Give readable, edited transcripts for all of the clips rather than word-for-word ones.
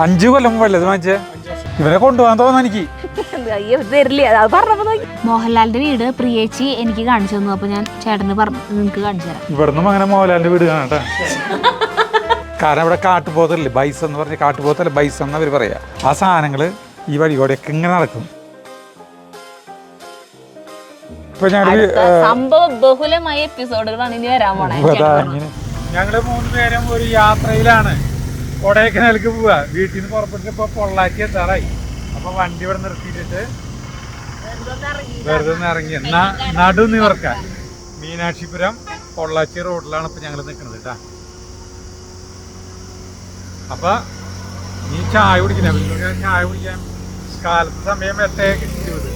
5 കൊല്ലം വല്ലത് വാങ്ങിച്ചേ ഇവനെ കൊണ്ടുപോകാൻ തോന്നുന്നു എനിക്ക്. മോഹൻലാലിന്റെ വീട് പ്രിയേച്ചി എനിക്ക് കാണിച്ചു തന്നു. അപ്പൊ ഞാൻ ചേട്ടന് പറഞ്ഞു നിങ്ങക്ക് കാണിച്ചു തരാം. ഇവിടുന്നും അങ്ങനെ മോഹൻലാലിന്റെ വീട് കാണട്ടെ. കാരണം ഇവിടെ കാട്ടുപോത്തല്ലേ, ബൈസ് എന്ന് പറഞ്ഞ കാട്ടുപോത്തല്ല, ബൈസ് എന്ന് അവർ പറയാ. ആ സാധനങ്ങള് ഈ വഴിയോടെയൊക്കെ ഇങ്ങനെ നടക്കും. ഇപ്പൊ ബഹുലമായ എപ്പിസോഡുകളാണ് ഇനി വരാൻ പോണേ. ഞങ്ങള് 3 പേരും ഒരു യാത്രയിലാണ്. കൊടൈക്കനാലിലേക്ക് പോവാ. വീട്ടിൽ നിന്ന് പുറപ്പെട്ടിപ്പോ പൊള്ളാച്ചി എത്താറായി. അപ്പൊ വണ്ടി ഇവിടെ നിർത്തിയിട്ട് വെറുതെ ഒന്ന് ഇറങ്ങി നടു നിവർക്കാൻ മീനാക്ഷിപുരം പൊള്ളാച്ചി റോഡിലാണ് ഇപ്പൊ ഞങ്ങൾ നിൽക്കുന്നത് കേട്ടാ. അപ്പൊ നീ ചായ കുടിക്കണേ? ചായ കുടിക്കാൻ കാലത്ത് സമയം 8:20.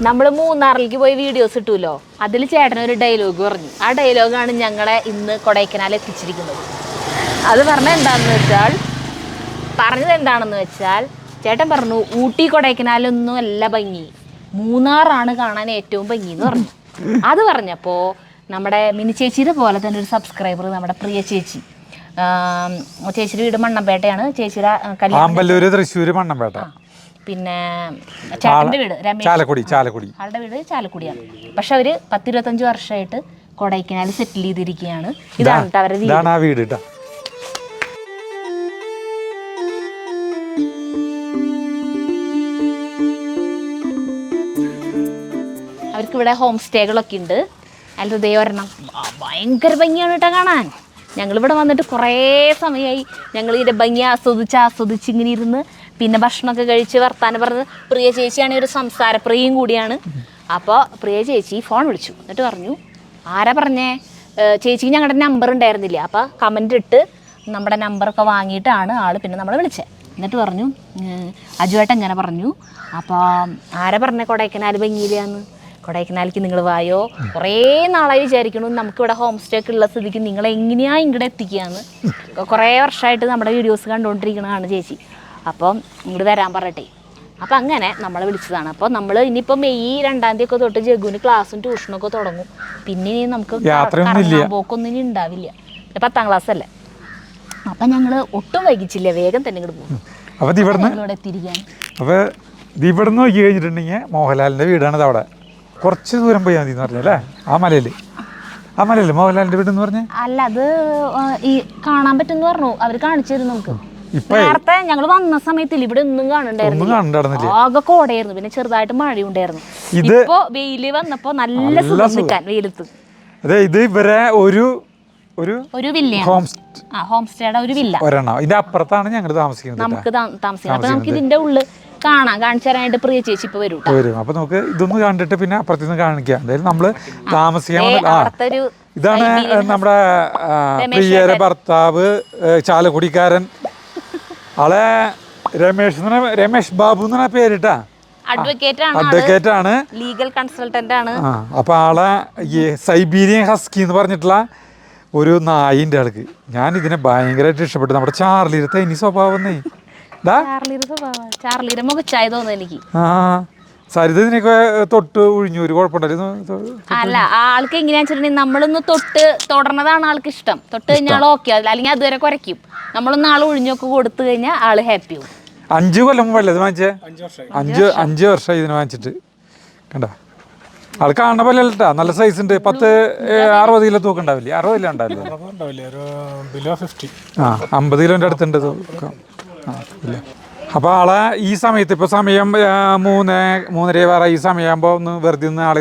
നമ്മൾ മൂന്നാറിലേക്ക് പോയി വീഡിയോസ് ഇട്ടുമല്ലോ, അതിൽ ചേട്ടനൊരു ഡയലോഗ് പറഞ്ഞു. ആ ഡയലോഗാണ് ഞങ്ങളെ ഇന്ന് കൊടൈക്കനാൽ എത്തിച്ചിരിക്കുന്നത്. അത് പറഞ്ഞത് എന്താണെന്ന് വെച്ചാൽ ചേട്ടൻ പറഞ്ഞു ഊട്ടി കൊടൈക്കനാലൊന്നും അല്ല ഭംഗി, മൂന്നാറാണ് കാണാൻ ഏറ്റവും ഭംഗി എന്ന് പറഞ്ഞു. അത് പറഞ്ഞപ്പോൾ നമ്മുടെ മിനി ചേച്ചിയുടെ പോലെ തന്നെ ഒരു സബ്സ്ക്രൈബർ, നമ്മുടെ പ്രിയ ചേച്ചി, ചേച്ചിയുടെ വീട് മണ്ണമ്പേട്ടയാണ്. ചേച്ചിയുടെ തൃശ്ശൂർ മണ്ണമ്പേട്ട. പിന്നെ ചേട്ടൻ്റെ വീട് ആളുടെ വീട് ചാലക്കുടിയാണ്. പക്ഷെ അവര് 10-25 വർഷമായിട്ട് കൊടൈക്കനാൽ സെറ്റിൽ ചെയ്തിരിക്കുകയാണ്. ഇതാണ് അവരുടെ വീട്. അവർക്ക് ഇവിടെ ഹോം സ്റ്റേകളൊക്കെ ഉണ്ട്. അതിൽ ഹൃദയ ഒരെണ്ണം ഭയങ്കര ഭംഗിയാണ് കേട്ടോ കാണാൻ. ഞങ്ങളിവിടെ വന്നിട്ട് കുറേ സമയമായി. ഞങ്ങൾ ഇതിൻ്റെ ഭംഗി ആസ്വദിച്ച് ഇങ്ങനെ ഇരുന്ന് പിന്നെ ഭക്ഷണമൊക്കെ കഴിച്ച് വർത്താനം പറഞ്ഞ്. പ്രിയ ചേച്ചിയാണെങ്കിൽ ഒരു സംസാരപ്രിയയും കൂടിയാണ്. അപ്പോൾ പ്രിയ ചേച്ചി ഫോൺ വിളിച്ചു. എന്നിട്ട് പറഞ്ഞു, ആരാ പറഞ്ഞേ? ചേച്ചിക്ക് ഞങ്ങളുടെ നമ്പർ ഉണ്ടായിരുന്നില്ല. അപ്പോൾ കമൻ്റ് ഇട്ട് നമ്മുടെ നമ്പറൊക്കെ വാങ്ങിയിട്ടാണ് ആൾ പിന്നെ നമ്മളെ വിളിച്ചത്. എന്നിട്ട് പറഞ്ഞു, അജുവേട്ടൻ ഇങ്ങനെ പറഞ്ഞു. അപ്പോൾ ആരാ പറഞ്ഞേ കൊടൈക്കനാൽ ഭംഗിയിലാന്ന്? കൊടൈക്കനാലിലേക്ക് നിങ്ങൾ വായോ, കുറേ നാളായി വിചാരിക്കണു നമുക്കിവിടെ ഹോം സ്റ്റേ ഒക്കെ ഉള്ള സ്ഥിതിക്ക് നിങ്ങളെങ്ങനെയാണ് ഇങ്ങോട്ട് എത്തിക്കുകയെന്ന്. കുറേ വർഷമായിട്ട് നമ്മുടെ വീഡിയോസ് കണ്ടുകൊണ്ടിരിക്കുന്നതാണ് ചേച്ചി. അപ്പം ഇങ്ങോട്ട് വരാൻ പറയട്ടെ. അപ്പം അങ്ങനെ നമ്മളെ വിളിച്ചതാണ്. അപ്പോൾ നമ്മൾ ഇനിയിപ്പോൾ മെയ് 2-ാം തീയതി ഒക്കെ തൊട്ട് ജഗുവിന് ക്ലാസ്സും ട്യൂഷനൊക്കെ തുടങ്ങും. പിന്നെ ഇനി നമുക്ക് പോക്കൊന്നും ഇനി ഉണ്ടാവില്ല. 10ാം ക്ലാസ് അല്ലേ. അപ്പം ഞങ്ങൾ ഒട്ടും വൈകിച്ചില്ല, വേഗം തന്നെ ഇങ്ങോട്ട് പോകും. ഇവിടെ എത്തിയിരിക്കാൻ. അപ്പോൾ ഇവിടെ നോക്കി കഴിഞ്ഞിട്ടുണ്ടെങ്കിൽ മോഹൻലാലിൻ്റെ വീടാണ് അവിടെ. കുറച്ച് ദൂരം പോയാൽ മതി എന്ന് പറഞ്ഞല്ലേ? ആ മലയല്ലേ മോഹൻലാലിൻ്റെ വീട് എന്ന് പറഞ്ഞേ? അല്ല, അത് ഈ കാണാൻ പറ്റുമെന്ന് പറഞ്ഞു. അവർ കാണിച്ചു തരും നമുക്ക്. നേരത്തെ ഞങ്ങൾ വന്ന സമയത്തിൽ ഇവിടെ ഒന്നും കാണണ്ടായിരുന്നു, ആകെ കോടയായിരുന്നു. പിന്നെ ചെറുതായിട്ട് മഴയുണ്ടായിരുന്നു. ഇപ്പൊ വെയില് വന്നപ്പോ നല്ല സുഖം നിൽക്കാൻ വെയിലത്ത്. അതെ, ഇത് ഇവരെ ഒരു ഹോം സ്റ്റേയുടെ ഒരു വില്ല ഇതിന്റെ അപ്പുറത്താണ് ഞങ്ങൾ താമസിക്കുന്നത്. നമുക്ക് താമസിക്കാം. അപ്പൊ നമുക്ക് ഇതിന്റെ ഉള്ളിൽ കാണിച്ചു തരാനായിട്ട് പ്രിയ ചേച്ചി ഇപ്പൊ വരും. അപ്പൊ നമുക്ക് ഇതൊന്ന് കണ്ടിട്ട് പിന്നെ അപ്പുറത്തുനിന്ന് കാണിക്കാം. എന്തായാലും നമ്മള് താമസിക്കാൻ ഇതാണ് നമ്മുടെ പ്രിയയുടെ ഭർത്താവ്, ചാലക്കുടിക്കാരൻ. ആളെ രമേഷ് ബാബു എന്നാണ് പേരിട്ടാ. അഡ്വക്കേറ്റ് ആണ്, ലീഗൽ കൺസൾട്ടന്റ് ആണ്. അപ്പൊ ആളെ സൈബീരിയൻ ഹസ്കി എന്ന് പറഞ്ഞിട്ടുള്ള ഒരു നായിന്റെ ആൾക്ക് ഞാൻ ഇതിനെ ഭയങ്കരമായിട്ട് ഇഷ്ടപ്പെട്ടു. നമ്മുടെ ചാർലിയുടെ തനി സ്വഭാവം. സരിത ഇതിനൊക്കെ തൊട്ട് ഒഴിഞ്ഞു, ഒരു കുഴപ്പമുണ്ടായിരുന്നു. അല്ല, ആൾക്ക് എങ്ങനെയാ വെച്ചിട്ടുണ്ടെങ്കിൽ നമ്മളൊന്ന് തൊടണതാണ് ആൾക്ക് ഇഷ്ടം. തൊട്ട് കഴിഞ്ഞാൽ ഓക്കെ, അല്ലെങ്കിൽ അതുവരെ കുറയ്ക്കും. നമ്മളൊന്ന് ആൾ ഒഴിഞ്ഞൊക്കെ കൊടുത്തു കഴിഞ്ഞാൽ ആള് ഹാപ്പി ആവും. 5 കൊല്ലം മുമ്പല്ലേ ഇത് വാങ്ങിച്ചേ? 5 വർഷം ഇതിന് വാങ്ങിച്ചിട്ട്. കണ്ട ആൾ കാണുന്ന പോലെ അല്ലട്ടാ, നല്ല സൈസ് ഉണ്ട്. 60 കിലോ തൂക്കം ഉണ്ടാവില്ലേ? 60 കിലോ ഉണ്ടാവില്ല, 50 കിലോന്റെ അടുത്തുണ്ട് തൂക്കം. അപ്പോൾ ആളെ ഈ സമയത്ത് ഇപ്പോൾ സമയം 3:30 ഈ സമയമാകുമ്പോൾ ഒന്ന് വെറുതെ ഒന്ന് ആളെ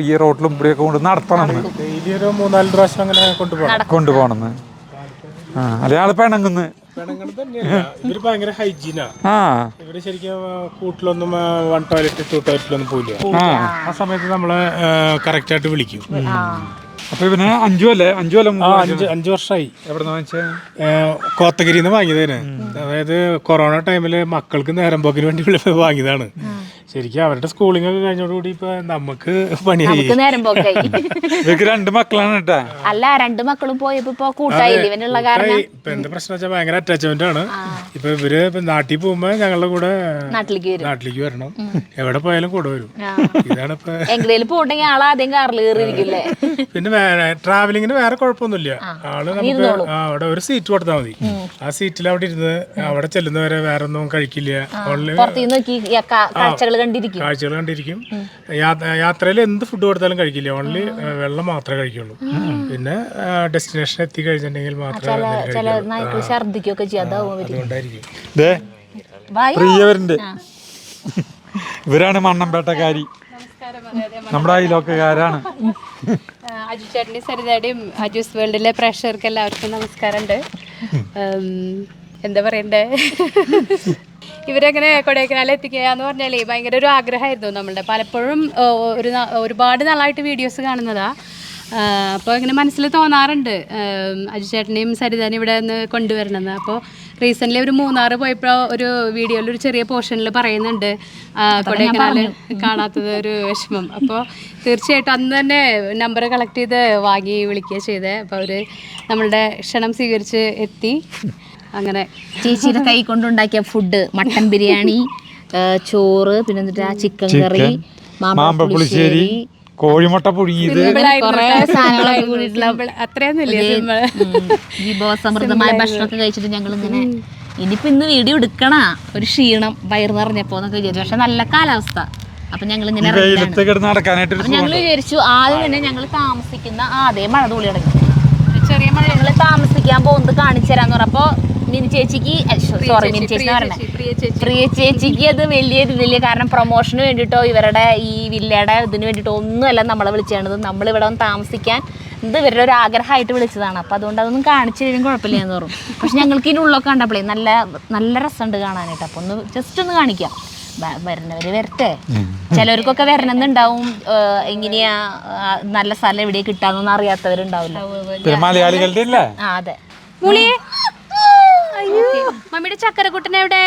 ഈ റോട്ടിലും ഇവിടെയൊക്കെ കൊണ്ട് നടത്തണം, 3-4 പ്രാവശ്യം അങ്ങനെ കൊണ്ടുപോകണമെന്ന്. അല്ലെ ആള് പിണങ്ങുന്നു. ഇവര് ഭയങ്കര ഹൈജീനാ. ഇവര് ശരിക്കും കൂട്ടിലൊന്നും 1 ടോയ്ലറ്റ് 2 ടോയ്ലറ്റിലൊന്നും പോയില്ല. ആ സമയത്ത് നമ്മളെ കറക്റ്റ് ആയിട്ട് വിളിക്കും. അപ്പൊ ഇവന് 5 വർഷമായി. എവിടെ വാങ്ങിച്ചേ? കോത്തഗിരിന്ന് വാങ്ങിയതിന്. അതായത് കൊറോണ ടൈമില് മക്കൾക്ക് നേരം പോക്കിന് വേണ്ടി വാങ്ങിയതാണ്. ശരിക്കും അവരുടെ സ്കൂളിംഗ് ഒക്കെ കഴിഞ്ഞോടുകൂടി ഇപ്പൊ നമുക്ക് പണിയായി. നമുക്ക് നേരം പോക്കായി. ഇവർക്ക് 2 മക്കളാണ് കേട്ടാ. അല്ല 2 മക്കളും പോയപ്പോ ഇപ്പൊ കൂട്ടായില്ല ഇവനുള്ള കാരണം. ഇപ്പൊ എന്താ പ്രശ്നം വെച്ചാൽ ഭയങ്കര അറ്റാച്ച്മെന്റ് ആണ്. ഇപ്പൊ ഇവര് നാട്ടിൽ പോകുമ്പോ ഞങ്ങളുടെ കൂടെ നാട്ടിലേക്ക് വരണം, എവിടെ പോയാലും കൂടെ വരും. ഇതാണ് ഇപ്പൊ എങ്ങനെയും പോട്ടെങ്കിൽ ആളാദ്യം കാറിൽ കയറിയിരിക്കില്ലേ. പിന്നെ ട്രാവലിങ്ങിന് വേറെ കുഴപ്പമൊന്നുമില്ല. ആള് നമുക്ക് അവിടെ ഒരു സീറ്റ് കൊടുത്താൽ മതി. ആ സീറ്റിൽ അവിടെ ഇരുന്ന് അവിടെ ചെല്ലുന്നവരെ വേറെ ഒന്നും കഴിക്കില്ല. കാഴ്ചകൾ കണ്ടിരിക്കും. യാത്രയിൽ എന്ത് ഫുഡ് കൊടുത്താലും കഴിക്കില്ല. ഓൺലി വെള്ളം മാത്രമേ കഴിക്കുള്ളൂ. പിന്നെ ഡെസ്റ്റിനേഷൻ എത്തി കഴിഞ്ഞിട്ടുണ്ടെങ്കിൽ മാത്രമേ ഛർദിക്കൊക്കെ അതുകൊണ്ടായിരിക്കും. ഇവരാണ് മണ്ണമ്പേട്ടക്കാരി, നമ്മുടെ അയലോക്കാരാണ്. അജു ചേട്ടനും സരിതയുടെയും അജൂസ് വേൾഡിലെ പ്രേക്ഷകർക്ക് എല്ലാവർക്കും നമസ്കാരമുണ്ട്. എന്താ പറയണ്ടേ, ഇവരെങ്ങനെ കൊടൈക്കനാൽ എത്തിക്കുക എന്ന് പറഞ്ഞാലേ ഭയങ്കര ഒരു ആഗ്രഹമായിരുന്നു നമ്മളുടെ. പലപ്പോഴും ഒരുപാട് നാളായിട്ട് വീഡിയോസ് കാണുന്നതാ. അപ്പോൾ ഇങ്ങനെ മനസ്സിൽ തോന്നാറുണ്ട് അജു ചേട്ടനെയും സരിതനെയും ഇവിടെ നിന്ന് കൊണ്ടുവരണമെന്ന്. അപ്പോൾ റീസെൻ്റ്ലി ഒരു മൂന്നാറ് പോയപ്പോൾ ഒരു വീഡിയോയിൽ ഒരു ചെറിയ പോർഷനിൽ പറയുന്നുണ്ട് കൊടൈക്കനാൽ കാണാത്തത് ഒരു വിഷമം. അപ്പോൾ തീർച്ചയായിട്ടും അന്ന് തന്നെ നമ്പർ കളക്ട് ചെയ്ത് വാങ്ങി വിളിക്കുക ചെയ്തത്. അപ്പോൾ അവർ നമ്മളുടെ ക്ഷണം സ്വീകരിച്ച് എത്തി. അങ്ങനെ ചേച്ചിയുടെ കൈ കൊണ്ടുണ്ടാക്കിയ ഫുഡ് മട്ടൻ ബിരിയാണി, ചോറ്, പിന്നെ ചിക്കൻ കറി, മാമ്പഴപ്പുളിശ്ശേരി, കോഴിമുട്ട പുഴുങ്ങിയത്, കുറെ സാധനങ്ങളൊക്കെ കൂടിയിട്ടുള്ള അത്രയൊന്നുമില്ല വിഭവസമൃദ്ധമായ ഭക്ഷണമൊക്കെ കഴിച്ചിട്ട് ഞങ്ങൾ ഇങ്ങനെ ഇനിയിപ്പോ ഇന്ന് വീഡിയോ എടുക്കണ ഒരു ക്ഷീണം വയറ് നിറഞ്ഞപ്പോന്നൊക്കെ വിചാരിച്ചു. പക്ഷെ നല്ല കാലാവസ്ഥ. അപ്പൊ ഞങ്ങൾ ഇങ്ങനെ ഞങ്ങൾ വിചാരിച്ചു ആദ്യം തന്നെ ഞങ്ങൾ താമസിക്കുന്ന അതേ മഴ തുള്ളി തുടങ്ങി. ചെറിയ മഴ ഞങ്ങൾ താമസിക്കാൻ പോകുന്നത് കാണിച്ചു തരാന്ന് പറഞ്ഞപ്പോ മിനി ചേച്ചിക്ക് പ്രിയ ചേച്ചിക്ക് അത് വലിയ കാരണം പ്രൊമോഷന് വേണ്ടിയിട്ടോ ഇവരുടെ ഈ വില്ലയുടെ ഇതിന് വേണ്ടിയിട്ടോ ഒന്നുമല്ല നമ്മളെ വിളിച്ചത്. നമ്മളിവിടെ ഒന്ന് താമസിക്കാൻ ഇത് ഇവരുടെ ഒരു ആഗ്രഹമായിട്ട് വിളിച്ചതാണ്. അപ്പം അതുകൊണ്ട് അതൊന്നും കാണിച്ചു തരും കുഴപ്പമില്ല എന്ന് പറഞ്ഞു. പക്ഷെ ഞങ്ങൾക്ക് ഇതിൻ്റെ ഉള്ളൊക്കെ കണ്ടപ്പോഴേ നല്ല രസമുണ്ട് കാണാനായിട്ട്. അപ്പം ഒന്ന് ജസ്റ്റ് ഒന്ന് കാണിക്കാം. വരുന്നവര് വരട്ടെ. ചിലവർക്കൊക്കെ വരണമെന്നുണ്ടാവും, എങ്ങനെയാ നല്ല സ്ഥലം എവിടെ കിട്ടാന്നൊന്നും അറിയാത്തവരുണ്ടാവില്ല. മലയാളികളുടെ അതെ. മമ്മിയുടെ ചക്കരക്കുട്ടൻ എവിടെ?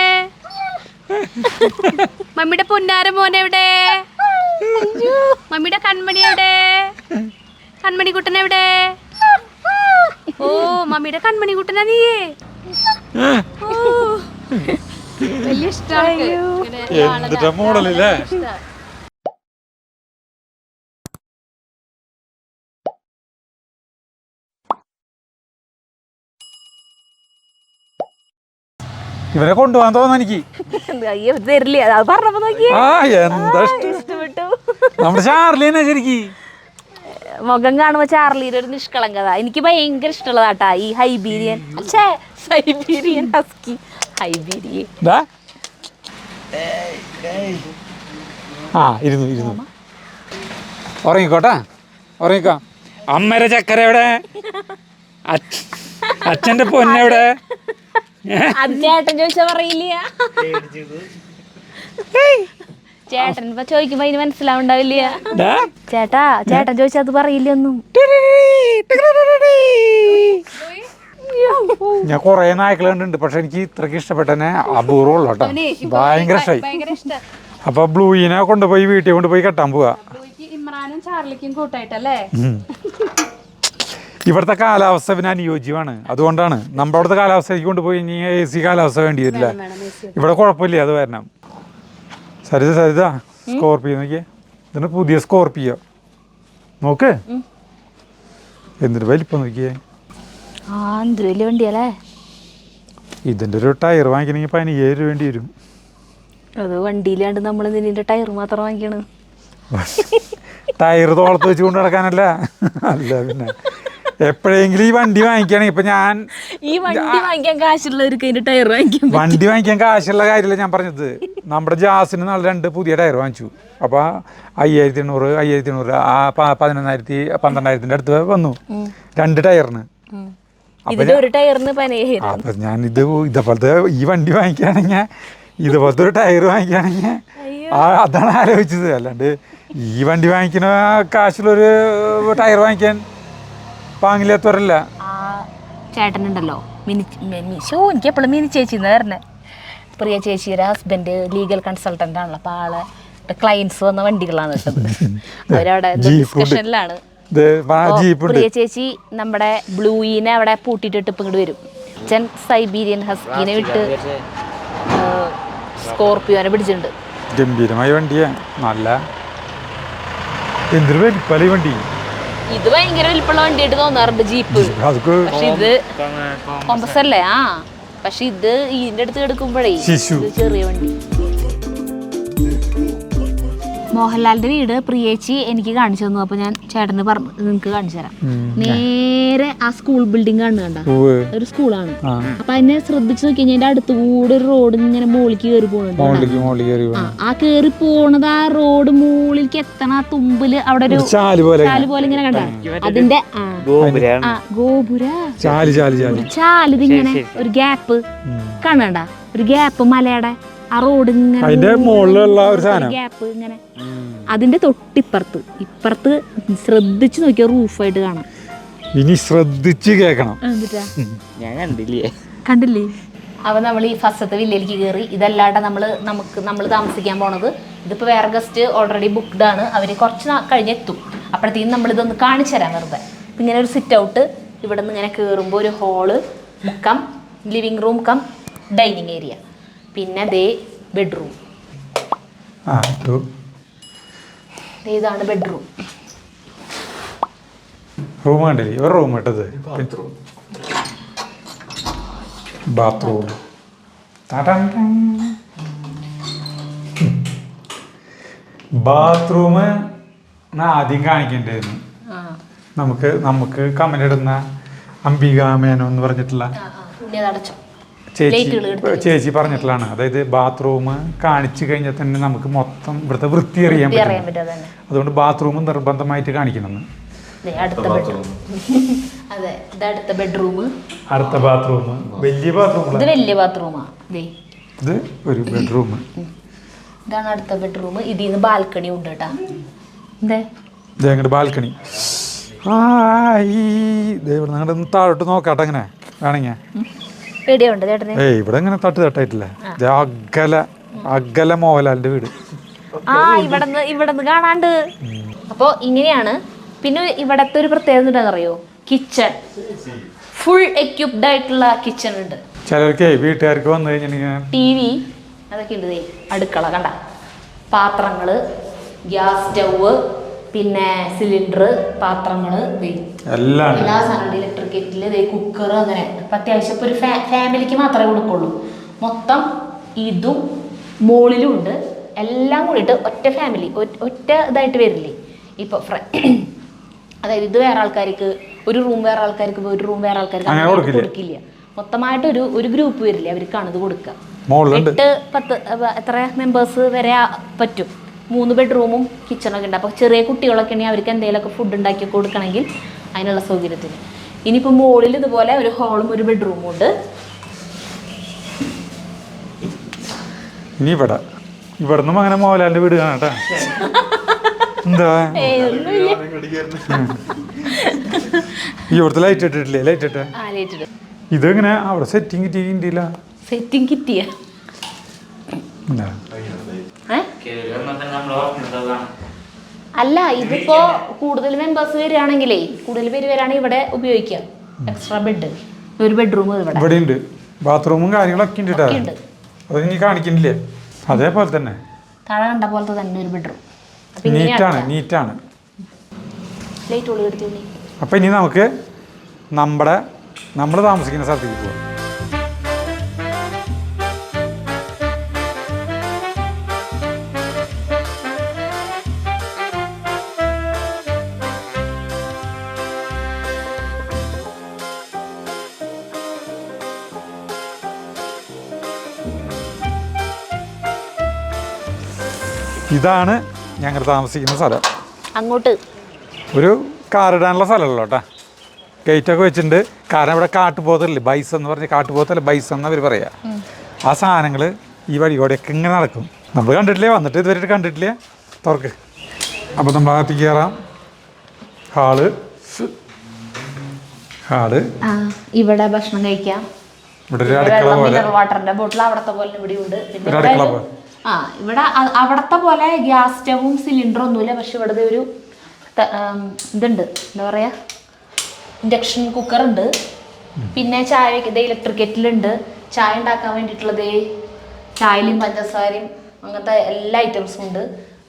മമ്മിയുടെ പൊന്നാര മോൻ എവിടെ? മമ്മിയുടെ കൺമണി എവിടെ? കൺമണിക്കുട്ടൻ എവിടെ? ഓ മമ്മിയുടെ കൺമണിക്കുട്ടനാ നീയേ. ഓ വലിയ ഇഷ്ടമാണ് മോഡലല്ലേ. ഇവരെ കൊണ്ടുപോകാൻ തോന്നുന്നു എനിക്ക്. തരില്ലേ അത് പറഞ്ഞപ്പോ നോക്കിയേ. എന്താ ഇഷ്ടപ്പെട്ടു നമ്മുടെ ചാർലിനെ. ശരിക്ക് മുഖം കാണുമ്പോ ചാർലിയുടെ ഒരു നിഷ്കളങ്കത എനിക്ക് ഭയങ്കര ഇഷ്ടമുള്ളതാട്ടാ. ഈ ഹൈബീരിയൻ ഹസ്കി ഹൈബീരിയൻ. ഇരുന്നു ഉറങ്ങിക്കോട്ടെ, ഉറങ്ങിക്കോ. അമ്മയുടെ ചക്കര എവിടെ? അച്ഛന്റെ പൊന്നെവിടെ? അത് ചേട്ടൻ ചോദിച്ചാ പറയില്ല. ചേട്ടൻ ഇപ്പൊ ചോദിക്കുമ്പോ അതിന് മനസ്സിലാവുണ്ടാവില്ല. ചേട്ടൻ ചോദിച്ചാ അത് പറയില്ല ഒന്നും. ഞാൻ കൊറേ നായ്ക്കൾ കണ്ടിട്ടുണ്ട്, പക്ഷെ എനിക്ക് ഇത്രക്ക് ഇഷ്ടപ്പെട്ടന്നെ അപൂർവമുള്ള കേട്ടോ. ഭയങ്കര ഇഷ്ടമായി. അപ്പൊ ബ്ലൂയിനെ കൊണ്ടുപോയി വീട്ടിൽ കൊണ്ടുപോയി കെട്ടാൻ പോവാ. ഇമ്രാനും ചാർലിക്കും കൂട്ടായിട്ടല്ലേ. ഇവിടുത്തെ കാലാവസ്ഥ പിന്നെ അനുയോജ്യമാണ്. അതുകൊണ്ടാണ് നമ്മുടെ അവിടുത്തെ കാലാവസ്ഥയ്ക്ക് കൊണ്ടുപോയി ഇനി AC കാലാവസ്ഥ വേണ്ടി വരില്ല. ഇവിടെ കുഴപ്പമില്ല. അത് വരണം. സരിത സ്കോർപിയോ നോക്കിയേ. ഇതിന് പുതിയ സ്കോർപിയോ നോക്ക്. എന്തിനു വലിപ്പം നോക്കിയേ. വലിയ വണ്ടിയല്ലേ. ഇതിന്റെ ഒരു ടയർ വാങ്ങിക്കണമെങ്കിൽ 15,000 രൂപ വേണ്ടി വരും. അത് വണ്ടിയിലാണ്ട് നമ്മൾ ഇതിന്റെ ടയർ മാത്രം വാങ്ങിക്കണ്. ടയർ തോളത്ത് വെച്ച് കൊണ്ട് നടക്കാനല്ല. അല്ല പിന്നെ എപ്പോഴെങ്കിലും ഈ വണ്ടി വാങ്ങിക്കുകയാണെങ്കിൽ ഇപ്പൊ ഞാൻ വണ്ടി വാങ്ങിക്കാൻ കാശുള്ളവർക്ക് ടയർ വാങ്ങിക്കാം. വണ്ടി വാങ്ങിക്കാൻ കാശുള്ള കാര്യമല്ല ഞാൻ പറഞ്ഞത്. നമ്മുടെ ജാസിന് നാളെ 2 പുതിയ ടയർ വാങ്ങിച്ചു. അപ്പോൾ 5,800 ആ 11,000 12,000 അടുത്ത് വന്നു 2 ടയറിന്. അപ്പൊ ഞാൻ ഇതേപോലത്തെ ഈ വണ്ടി വാങ്ങിക്കുകയാണെങ്കിൽ ഇതുപോലത്തെ ഒരു ടയർ വാങ്ങിക്കുകയാണെങ്കിൽ അതാണ് ആലോചിച്ചത്. അല്ലാണ്ട് ഈ വണ്ടി വാങ്ങിക്കുന്ന കാശുള്ളൊരു ടയർ വാങ്ങിക്കാൻ പാങ്ങില്ലാത്തവരല്ല. ചേട്ടനുണ്ടല്ലോ എനിക്ക് എപ്പോഴും മിനി ചേച്ചി എന്ന് പറഞ്ഞത്. പ്രിയ ചേച്ചിയുടെ ഹസ്ബൻഡ് ലീഗൽ കൺസൾട്ടൻ്റ് ആണല്ലോ. അപ്പോൾ ആളെ ക്ലയൻസ് വന്ന വണ്ടികളാണ് കേട്ടത്. അവരവിടെ ഡിസ്കഷനിലാണ്. പ്രിയ ചേച്ചി നമ്മുടെ ബ്ലൂയിനെ അവിടെ പൂട്ടിയിട്ടിട്ട് ഇപ്പം ഇങ്ങോട്ട് വരും. അച്ഛൻ സൈബീരിയൻ ഹസ്കീനെ വിട്ട് സ്കോർപിയോനെ പിടിച്ചിട്ടുണ്ട്. ഗംഭീരമായ വണ്ടിയാ, നല്ല എന്തൊരു വലിപ്പല ഈ വണ്ടി. ഇത് ഭയങ്കര വലിപ്പമുള്ള വണ്ടിയായിട്ട് തോന്നാറുണ്ട് ജീപ്പ്. പക്ഷെ ഇത് കോമ്പസ് അല്ലേ? ആ, പക്ഷെ ഇത് ഇതിന്റെ അടുത്ത് എടുക്കുമ്പോഴേ ഇത് ചെറിയ വണ്ടി. മോഹൻലാലിന്റെ വീട് പ്രിയേച്ചി എനിക്ക് കാണിച്ചു തന്നു. അപ്പൊ ഞാൻ ചേട്ടന് പറഞ്ഞു നിങ്ങക്ക് കാണിച്ചു തരാം. നേരെ ആ സ്കൂൾ ബിൽഡിംഗ് ആണ് കണ്ട, ഒരു സ്കൂളാണ്. അപ്പൊ അതിനെ ശ്രദ്ധിച്ചു നോക്കി കഴിഞ്ഞാൽ അടുത്ത് കൂടെ ഒരു റോഡ് ഇങ്ങനെ മോളിക്ക് കയറി പോകുന്നുണ്ട്. ആ കേറി പോണത് ആ റോഡ് മോളിലേക്ക് എത്തണ ആ തുമ്പില് അവിടെ ഒരു ചാല് പോലെ ഇങ്ങനെ കണ്ട, അതിന്റെ ഗോപുര ചാലിതിങ്ങനെ ഒരു ഗ്യാപ്പ് കാണണ്ട, ഒരു ഗ്യാപ്പ് മലയുടെ ആ റോഡ് ഇങ്ങനെ ഗ്യാപ്പ് ഇങ്ങനെ. അതിന്റെ ഇപ്പുറത്ത് ശ്രദ്ധിച്ചു നോക്കിയ റൂഫായിട്ട് കാണാം. ഇനി ശ്രദ്ധിച്ച് കേൾക്കണം. കണ്ടില്ലേ? അപ്പൊ നമ്മൾ ഈ ഫസ്റ്റത്തെ വില്ലയിലേക്ക് കയറി. ഇതല്ലാണ്ട് നമ്മൾ താമസിക്കാൻ പോണത്. ഇതിപ്പോ വേറെ ഗസ്റ്റ് ഓൾറെഡി ബുക്ക്ഡ് ആണ്. അവര് കുറച്ച് കഴിഞ്ഞെത്തും. അപ്പോഴത്തേക്കും നമ്മളിതൊന്ന് കാണിച്ചു തരാം വെറുതെ. ഇങ്ങനെ ഒരു സിറ്റ് ഔട്ട്, ഇവിടെ നിന്ന് ഇങ്ങനെ കയറുമ്പോൾ ഒരു hall cum living room cum dining area, പിന്നെ ദേ ബെഡ്റൂം. ഇതാണ് ബെഡ്റൂം. റൂം കണ്ടില്ലേ? ഒരു റൂം ഇട്ടത് ബാത്റൂം. ബാത്റൂം ആദ്യം കാണിക്കേണ്ടായിരുന്നു. നമുക്ക് കമന്റ് ഇടുന്ന അംബികാമേനോ എന്ന് പറഞ്ഞിട്ടുള്ള ചേച്ചി പറഞ്ഞിട്ടുള്ളതാണ്. അതായത് ബാത്റൂം കാണിച്ചു കഴിഞ്ഞാൽ തന്നെ നമുക്ക് മൊത്തം ഇവിടുത്തെ വൃത്തി അറിയാൻ പറ്റും. അതുകൊണ്ട് ബാത്റൂം നിർബന്ധമായിട്ട് കാണിക്കണം. അടുത്ത ബെഡ്റൂം, അടുത്ത ബാത്റൂം, വലിയ ബാത്റൂമാ. ഇത് ഒരു ബെഡ്റൂം. ഇതാണ് അടുത്ത ബെഡ്റൂം. ഇതിന്ന് ബാൽക്കണി ഉണ്ട് കേട്ടാ. ബാൽക്കണി താഴോട്ട് നോക്കാട്ടെ അങ്ങനെ വേണമെങ്കിൽ. ഇവിടെ ഇങ്ങനെ തട്ടായിട്ടില്ല. അകല മോഹൻലാലിന്റെ വീട് ഇവിടെന്ന് കാണാണ്ട്. അപ്പൊ ഇങ്ങനെയാണ്. പിന്നെ ഇവിടത്തെ ഒരു പ്രത്യേകത എന്താണെന്നറിയോ? കിച്ചൺ ഫുൾ എക്യുപ്ഡ് ആയിട്ടുള്ള കിച്ചൺ ഉണ്ട്. ചിലർക്ക് വീട്ടുകാർക്ക് വന്നു കഴിഞ്ഞാൽ TV അതൊക്കെ ഉണ്ട്. അടുക്കള കണ്ട, പാത്രങ്ങള്, ഗ്യാസ് സ്റ്റൗവ്, പിന്നെ സിലിണ്ടർ, പാത്രങ്ങള്, എല്ലാ സാധനവും, ഇലക്ട്രിക് കെറ്റില്, കുക്കർ, അങ്ങനെ. അത്യാവശ്യം ഇപ്പൊ ഒരു ഫാമിലിക്ക് മാത്രമേ കൊടുക്കുള്ളൂ. മൊത്തം ഇതും മോളിലും ഉണ്ട്. എല്ലാം കൂടിയിട്ട് ഒറ്റ ഫാമിലി, ഒറ്റ ഇതായിട്ട് വരില്ലേ? ഇപ്പൊ അതായത് ഇത് വേറെ ആൾക്കാർക്ക് ഒരു റൂം, വേറെ ആൾക്കാർക്ക് ഒരു റൂം, വേറെ ആൾക്കാർക്ക് കൊടുക്കില്ല. മൊത്തമായിട്ട് ഒരു ഗ്രൂപ്പ് വരില്ലേ, അവർക്കാണ് ഇത് കൊടുക്കുക. 8-10 എത്ര മെമ്പേഴ്സ് വരെ പറ്റും. 3 ബെഡ്റൂമും കിച്ചണൊക്കെ ഉണ്ട്. അപ്പോൾ ചെറിയ കുട്ടികളൊക്കെ ഉണ്ടെങ്കിൽ അവർക്ക് എന്തെങ്കിലുമൊക്കെ ഫുഡ് ഉണ്ടാക്കി കൊടുക്കണമെങ്കിൽ അതിനുള്ള സൗകര്യത്തിന്. ഇനിയിപ്പോൾ മുകളിൽ ഇതുപോലെ ഒരു ഹോളും ഒരു ബെഡ്റൂമും ഉണ്ട്. ഇനി ഇവിടുന്ന് അങ്ങനെ മോഹൻലാലിന്റെ വീട് കാണട്ടെ. എന്താ ഇവിടുത്തെ ലൈറ്റ് ഇട്ടിട്ടില്ലേ? ലൈറ്റ് ഇട്ട് ഇതെങ്ങനെ അവിടെ സെറ്റിംഗ് കിട്ടിയില്ല. സെറ്റിംഗ് കിട്ടിയ അല്ല, ഇതിപ്പോ കൂടുതൽ മെമ്പേഴ്സ് വരികയാണെങ്കിലേ, കൂടുതൽ പേര് വരികയാണെങ്കിൽ ഇവിടെ ഉപയോഗിക്കാം. എക്സ്ട്രാ ബെഡ്, ഒരു ബെഡ്റൂം ഇവിടെ ഉണ്ട്. ബാത്റൂമും കാര്യങ്ങളൊക്കെ ഉണ്ട്. അത് ഇനി കാണിക്കുന്നില്ലേ? അതേപോലെ തന്നെ താഴെ കണ്ട പോലത്തെ തന്നെ ഒരു ബെഡ്റൂം. നീറ്റാണ്. അപ്പൊ ഇനി നമുക്ക് നമ്മൾ താമസിക്കുന്ന സ്ഥലത്തേക്ക് പോവാം. ഇതാണ് ഞങ്ങൾ താമസിക്കുന്ന സ്ഥലം. അങ്ങോട്ട് ഒരു കാറിടാനുള്ള സ്ഥലമല്ലോ കേട്ടോ. ഗേറ്റൊക്കെ വെച്ചിട്ടുണ്ട്. കാരണം ഇവിടെ കാട്ടുപോത്തല്ലേ, ബൈസ് എന്ന് പറഞ്ഞ കാട്ടുപോത്തല്ല, ബൈസ് എന്നവർ പറയാ. ആ സാധനങ്ങൾ ഈ വഴിയോടെയൊക്കെ ഇങ്ങനെ നടക്കും. നമ്മൾ കണ്ടിട്ടില്ലേ, വന്നിട്ട് ഇതുവരെ കണ്ടിട്ടില്ലേ. തുറക്ക്. അപ്പോൾ നമ്മൾ അകത്തേക്ക് കയറാം. ഹാള് ഇവിടെ ഭക്ഷണം കഴിക്കാം. ഇവിടെ ഒരു അടുക്കള പോലെ, വാട്ടറിന്റെ ബോട്ടിൽ അവിടത്തെ പോലെ ഇവിടെ ഉണ്ട്. അടുക്കള പോലെ. ആ ഇവിടെ അവിടത്തെ പോലെ ഗ്യാസ് സ്റ്റവും സിലിണ്ടറും ഒന്നുമില്ല. പക്ഷെ ഇവിടെ ഒരു ഇതുണ്ട്, എന്താ പറയാ, ഇൻഡക്ഷൻ കുക്കർ ഉണ്ട്. പിന്നെ ചായ വെക്കുന്നത് ഇലക്ട്രിക് കെറ്റിലുണ്ട്. ചായ ഉണ്ടാക്കാൻ വേണ്ടിയിട്ടുള്ളത് ചായയും പഞ്ചസാരയും അങ്ങനത്തെ എല്ലാ ഐറ്റംസും ഉണ്ട്.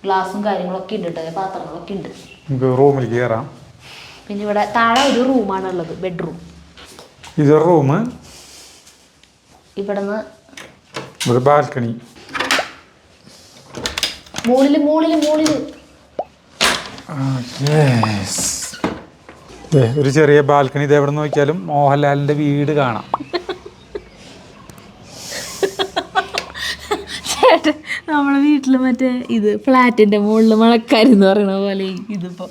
ഗ്ലാസും കാര്യങ്ങളൊക്കെ ഉണ്ട് കേട്ടോ, പാത്രങ്ങളൊക്കെ ഉണ്ട്. റൂമിൽ കയറാം. പിന്നെ ഇവിടെ താഴെ ഒരു റൂമാണ് ഉള്ളത്, ബെഡ്റൂം. ഇതൊരു റൂം. ഇവിടുന്ന് ഒരു ബാൽക്കണി. മുകളില് ഒരു ചെറിയ ബാൽക്കണി. ഇത് എവിടെ നോക്കിയാലും മോഹൻലാലിന്റെ വീട് കാണാം. ചേട്ടൻ നമ്മളെ വീട്ടില് മറ്റേ ഇത് ഫ്ലാറ്റിന്റെ മുകളിൽ മഴക്കാരി എന്ന് പറയുന്ന പോലെ ഇതിപ്പോ.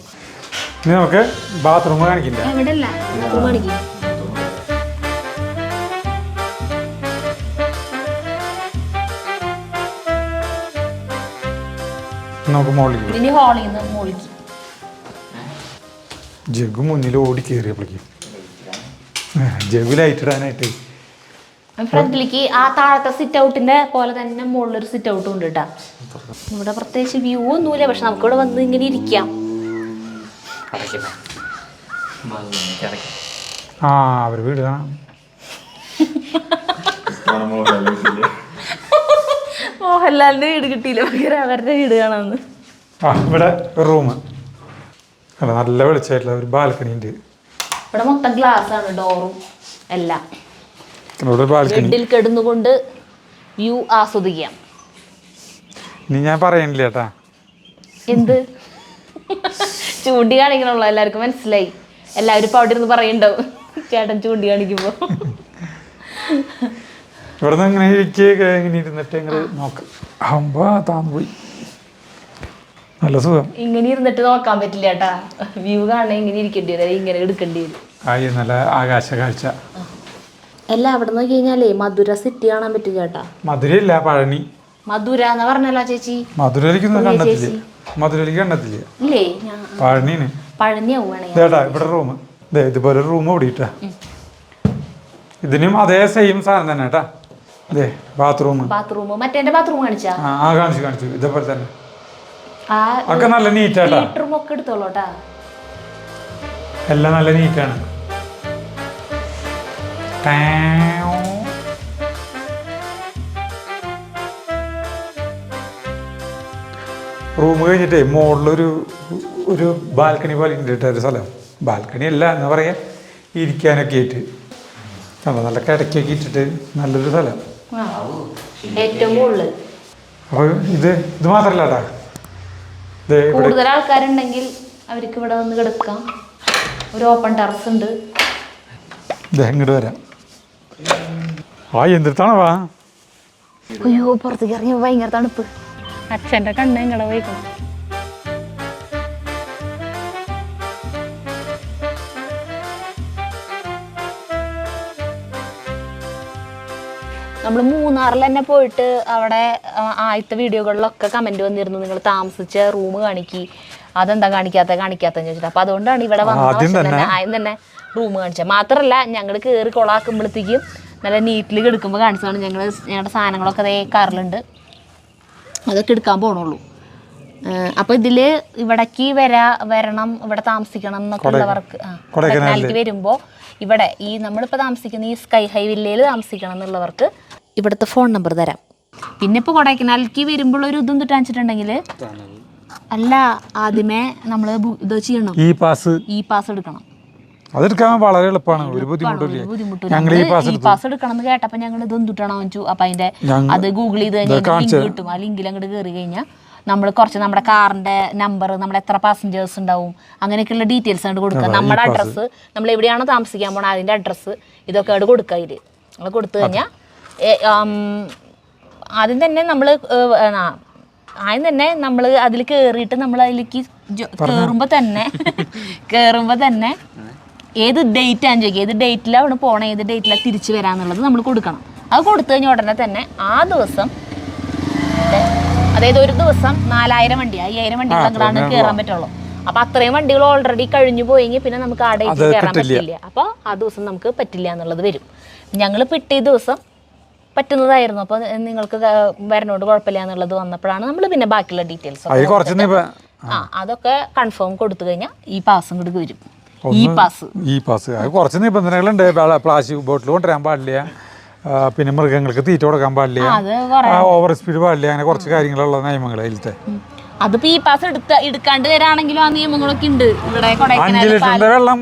ഇനി നമുക്ക് ബാത്റൂം കാണിക്കില്ല. എവിടെ അല്ല ബാത്റൂം കാണിക്കും. നമുക്ക് മുകളിൽ ഇനി ഹാളിൽ നിന്ന് മുകളിലേക്ക്. ജഗ് മുന്നിൽ ഓടി കയറിയപ്പോഴേക്കും ജഗ് ലൈറ്റ് ഇടാനായിട്ട് ഫ്രണ്ടിലേക്ക് ആ താഴത്തെ സിറ്റ് ഔട്ടിന്റെ പോലെ തന്നെ മുകളിലൊരു സിറ്റ് ഔട്ടും ഉണ്ട് കേട്ടാ. ഇവിടെ പ്രത്യേകിച്ച് വ്യൂ ഒന്നുമില്ല, പക്ഷെ നമുക്കിവിടെ വന്ന് ഇങ്ങനെ ഇരിക്കാം. ആ അവർ വീട് കാണാം. മോഹൻലാലിന്റെ വീട് കിട്ടിയില്ല, പകരം അവരുടെ വീട് കാണാന്ന്. ആ ഇവിടെ ഒരു റൂം അല്ല, നല്ല വെളിച്ചമായിട്ടുള്ള ഒരു ബാൽക്കണി ഉണ്ട്. ഇവിടെ മൊത്തം ഗ്ലാസ് ആണ്, ഡോറും എല്ലാം. ഇവിടെ ബാൽക്കണി. ബെഡിൽ കിടന്നുകൊണ്ട് വ്യൂ ആസ്വദിക്കാം. ഇനി ഞാൻ പറയണില്ല ചേട്ടാ. എന്ത് ചൂണ്ടി കാണിക്കണുള്ളൂ, എല്ലാവർക്കും മനസ്സിലായി. എല്ലാവരും ഇപ്പൊ അവിടെ ഇരുന്ന് പറയണ്ടാവും ചേട്ടൻ ചൂണ്ടി കാണിക്കുമ്പോ. ഇവിടെ നിന്ന് ഇങ്ങനെ ഇരിക്കുക, ഇങ്ങനെ ഇരുന്നിട്ട് ഇങ്ങനെ നോക്ക്. ആവുമ്പോ താന്ന് പോയി നല്ല സുഖം. ഇങ്ങനെ ഇരുന്നിട്ട് നോക്കാൻ പറ്റില്ല ചേട്ടാ, വ്യൂ കാണാൻ ഇങ്ങനെ ഇരിക്കേണ്ടി വരും, ഇങ്ങനെ എടുക്കേണ്ടി വരും. ആയി നല്ല ആകാശ കാഴ്ച. അല്ല അവിടെ നോക്കി കഴിഞ്ഞാലേ മധുര സിറ്റി കാണാൻ പറ്റും ചേട്ടാ. മധുരയില്ല, പഴനി. മധുര എന്ന് പറഞ്ഞല്ലോ ചേച്ചി. മധുരയിലേക്ക് കണ്ടെത്തില്ല, മധുരയിലേക്ക് കണ്ടെത്തില്ല. ഇല്ലേ പഴനിന് പഴനിയാവും വേണേ. ചേട്ടാ ഇവിടെ റൂം ഇതുപോലെ ഒരു റൂം ഓടിയിട്ടാ. ഇതിനും അതേ സെയിം സാധനം തന്നെ കേട്ടാ. അതെ ബാത്റൂം. ബാത്റൂം മറ്റേ ബാത്റൂം കാണിച്ചാ? ആ കാണിച്ചു ഇതേപോലെ തന്നെ. ആ ഒക്കെ നല്ല നീറ്റാട്ടാ. ഹീറ്ററും ഒക്കെ എടുത്തോളൂട്ടാ. എല്ലാം നല്ല നീറ്റാണ്. റൂം കഴിഞ്ഞിട്ടേ മുകളിലൊരു ഒരു ബാൽക്കണി പോലെ ഉണ്ട് കേട്ടോ, ഒരു സ്ഥലം. ബാൽക്കണി അല്ല എന്താ പറയാ, ഇരിക്കാനൊക്കെ ആയിട്ട് നല്ല കിടക്കൊക്കെ ഇട്ടിട്ട് നല്ലൊരു സ്ഥലം. ഏറ്റവും കൂടുതൽ അപ്പൊ ഇത് മാത്രല്ല കേട്ടാ, കൂടുതൽ ആൾക്കാരുണ്ടെങ്കിൽ അവർക്ക് ഇവിടെ വന്ന് കിടക്കാം. ഒരു ഓപ്പൺ ടെറസ് ഉണ്ട്. ഇങ്ങോട്ട് വരാം. ആ എന്തിട്ടാണ് വാ. അയ്യോ പുറത്തേക്ക് ഇറങ്ങി ഭയങ്കര തണുപ്പ്. അച്ഛൻ്റെ കണ്ണ് ഇങ്ങടെ പോയിക്കണം. നമ്മൾ മൂന്നാറിൽ തന്നെ പോയിട്ട് അവിടെ ആദ്യത്തെ വീഡിയോകളിലൊക്കെ കമന്റ് വന്നിരുന്നു, നിങ്ങൾ താമസിച്ച റൂം കാണിക്കി, അതെന്താ കാണിക്കാത്തെന്ന് ചോദിച്ചിട്ട്. അപ്പൊ അതുകൊണ്ടാണ് ഇവിടെ വന്നത്. ആദ്യം തന്നെ റൂം കാണിച്ചത്. മാത്രമല്ല ഞങ്ങൾ കയറി കൊളാക്കുമ്പോഴത്തേക്കും നല്ല നീറ്റിൽ കിടക്കുമ്പോൾ കാണിച്ചതാണ്. ഞങ്ങളുടെ സാധനങ്ങളൊക്കെ അതേ കാറിലുണ്ട്, അതൊക്കെ എടുക്കാൻ പോകണുള്ളൂ. അപ്പോൾ ഇതിൽ ഇവിടേക്ക് വരണം, ഇവിടെ താമസിക്കണം എന്നൊക്കെ ഉള്ളവർക്ക് കൊടൈക്കനാലിലേക്ക് വരുമ്പോൾ ഇവിടെ ഈ നമ്മളിപ്പോൾ താമസിക്കുന്ന ഈ സ്കൈ ഹൈ വില്ലയിൽ താമസിക്കണം എന്നുള്ളവർക്ക് ഇവിടുത്തെ ഫോൺ നമ്പർ തരാം. പിന്നെ ഇപ്പോൾ കൊടൈക്കനാലിലേക്ക് വരുമ്പോൾ ഒരു ഇതും കിട്ടാച്ചിട്ടുണ്ടെങ്കിൽ അല്ല, ആദ്യമേ നമ്മൾ ഇത് ചെയ്യണം, ഈ പാസ് എടുക്കണം. അതെടുക്കാൻ വളരെ എളുപ്പമാണ്, ഒരു ബുദ്ധിമുട്ടില്ല. ഈ പാസ് എടുക്കണം എന്ന് കേട്ടപ്പോൾ ഞങ്ങൾ ഇത് എന്തുട്ടാണോ വെച്ചു. അപ്പം അതിൻ്റെ അത് ഗൂഗിൾ ചെയ്ത് കഴിഞ്ഞാൽ ലിങ്ക് കിട്ടും. ആ ലിങ്കിൽ അങ്ങോട്ട് കയറി കഴിഞ്ഞാൽ നമ്മൾ കുറച്ച് നമ്മുടെ കാറിൻ്റെ നമ്പർ, നമ്മുടെ എത്ര പാസഞ്ചേഴ്സ് ഉണ്ടാവും, അങ്ങനെയൊക്കെയുള്ള ഡീറ്റെയിൽസ് അങ്ങോട്ട് കൊടുക്കുക. നമ്മുടെ അഡ്രസ്സ്, നമ്മൾ എവിടെയാണോ താമസിക്കാൻ പോകണം അതിൻ്റെ അഡ്രസ്സ് ഇതൊക്കെ അവിടെ കൊടുക്കുക. ഇതിൽ നമ്മൾ കൊടുത്തു കഴിഞ്ഞാൽ ആദ്യം തന്നെ നമ്മൾ അതിൽ കയറിയിട്ട് നമ്മൾ അതിലേക്ക് കയറുമ്പോൾ തന്നെ ഏത് ഡേറ്റാന്ന് ചോദിക്കുക, ഏത് ഡേറ്റിലാണ് പോകണം, ഏത് ഡേറ്റിലാണ് തിരിച്ചു വരാന്നുള്ളത് നമ്മൾ കൊടുക്കണം. അത് കൊടുത്തു കഴിഞ്ഞാൽ ഉടനെ തന്നെ ആ ദിവസം, അതായത് ഒരു ദിവസം 4000 വണ്ടി 5000 വണ്ടികൾ അങ്ങോട്ടാണ് കയറാൻ പറ്റുള്ളൂ. അപ്പൊ അത്രയും വണ്ടികൾ ഓൾറെഡി കഴിഞ്ഞു പോയെങ്കിൽ പിന്നെ നമുക്ക് ആ ഡേറ്റിൽ കയറാൻ പറ്റില്ല. അപ്പോൾ ആ ദിവസം നമുക്ക് പറ്റില്ല എന്നുള്ളത് വരും. ഞങ്ങൾ പിറ്റേ ദിവസം പറ്റുന്നതായിരുന്നു. അപ്പോൾ നിങ്ങൾക്ക് വരനോട് കുഴപ്പമില്ല എന്നുള്ളത് വന്നപ്പോഴാണ് നമ്മൾ പിന്നെ ബാക്കിയുള്ള ഡീറ്റെയിൽസ് അതിൽ കുറച്ച് അതൊക്കെ കൺഫേം കൊടുത്തു കഴിഞ്ഞാൽ ഈ പാസ് ഇങ്ങോട്ട് വരും. ഈ പാസ് അത് കുറച്ച് നിബന്ധനകളുണ്ട്. പ്ലാസ്റ്റിക് ബോട്ടിൽ കൊണ്ടുവരാൻ പാടില്ല, പിന്നെ മൃഗങ്ങൾക്ക് തീറ്റ കൊടുക്കാൻ പാടില്ല, ഓവർ സ്പീഡ് പാടില്ല, അങ്ങനെ കുറച്ച് കാര്യങ്ങളുള്ള നിയമങ്ങൾ അതിലത്തെ. അതിപ്പോ ഈ പാസ് എടുക്കാണ്ട് വരാണെങ്കിലും ആ നിയമങ്ങളൊക്കെ ഉണ്ട് ഇവിടെ. 5 ലിറ്ററിന്റെ വെള്ളം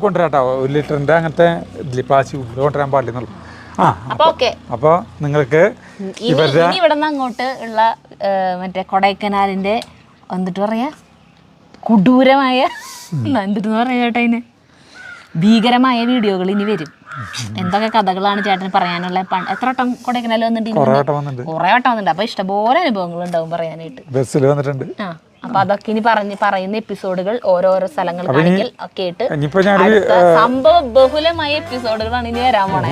കൊണ്ടുവരാട്ടോ, 1 ലിറ്ററിന്റെ അങ്ങനത്തെ ഇതിൽ പ്ലാസ്റ്റിക് കൊണ്ടുവരാൻ പാടില്ലെന്നുള്ളു. അപ്പൊ നിങ്ങൾക്ക് ഇനി ഇവിടെ നിന്ന് അങ്ങോട്ട് ഉള്ള മറ്റേ കൊടൈക്കനാലിന്റെ എന്നിട്ട് പറയാ കൊടൂരമായ എന്തിട്ട് പറയാ ചേട്ടാ, അതിന് ഭീകരമായ വീഡിയോകൾ ഇനി വരും. എന്തൊക്കെ കഥകളാണ് ചേട്ടന് പറയാനുള്ള? എത്ര വട്ടം കൊടൈക്കനാൽ വന്നിട്ടുണ്ട്? കുറേ വട്ടം വന്നിട്ടുണ്ട്. അപ്പൊ ഇഷ്ടംപോലെ അനുഭവങ്ങൾ ഉണ്ടാവും പറയാനായിട്ട്. ബസ്സിൽ വന്നിട്ടുണ്ട്. അപ്പൊ അതൊക്കെ ഇനി പറയുന്ന എപ്പിസോഡുകൾ ഓരോരോ സ്ഥലങ്ങളിലാണെങ്കിൽ ഒക്കെ ആയിട്ട് സംഭവ ബഹുലമായ എപ്പിസോഡുകളാണ് ഇനി വരാൻ പോണേ.